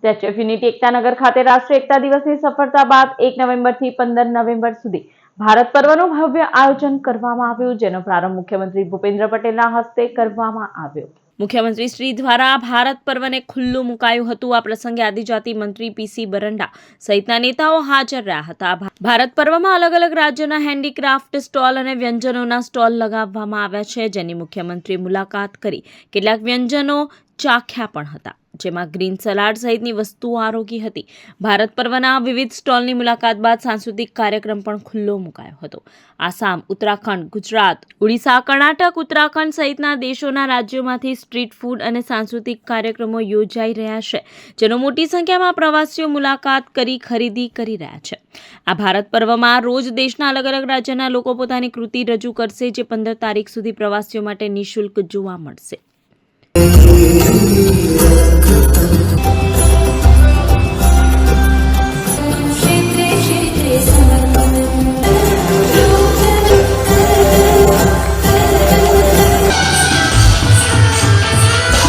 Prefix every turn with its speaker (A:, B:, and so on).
A: Statue of unity Ektanagar ખાતે રાષ્ટ્રીય એકતા દિવસની સફળતા બાદ 1 નવેમ્બરથી 15 નવેમ્બર સુધી ભારત પર્વનું ભવ્ય આયોજન કરવામાં આવ્યું, જેનો પ્રારંભ મુખ્યમંત્રી ભૂપેન્દ્ર પટેલના હસ્તે કરવામાં આવ્યો। મુખ્યમંત્રી શ્રી દ્વારા ભારત પર્વને ખુલ્લું મુકાયું હતું। આ પ્રસંગે આદિજાતિ મંત્રી પીસી બરંડા સહિતના નેતાઓ હાજર રહ્યા હતા। ભારત પર્વમાં અલગ અલગ રાજ્યોના હેન્ડીક્રાફ્ટ સ્ટોલ અને વ્યંજનોના સ્ટોલ લગાવવામાં આવ્યા છે, જેની મુખ્યમંત્રીએ મુલાકાત કરી કેટલાક વ્યંજનો ચાખ્યા પણ હતા, જેમાં ગ્રીન સલાડ સહિતની વસ્તુઓ આરોગી હતી। ભારત પર્વના વિવિધ સ્ટોલની મુલાકાત બાદ સાંસ્કૃતિક કાર્યક્રમ પણ ખુલ્લો મુકાયો હતો। આસામ, ઉત્તરાખંડ, ગુજરાત, ઓડિશા, કર્ણાટક, ઉત્તરાખંડ સહિતના દેશોના રાજ્યોમાંથી સ્ટ્રીટ ફૂડ અને સાંસ્કૃતિક કાર્યક્રમો યોજાઈ રહ્યા છે, જેનો મોટી સંખ્યામાં પ્રવાસીઓ મુલાકાત કરી ખરીદી કરી રહ્યા છે। આ ભારત પર્વમાં રોજ દેશના અલગ અલગ રાજ્યના લોકો પોતાની કૃતિ રજૂ કરશે, જે 15 તારીખ સુધી પ્રવાસીઓ માટે નિઃશુલ્ક જોવા મળશે।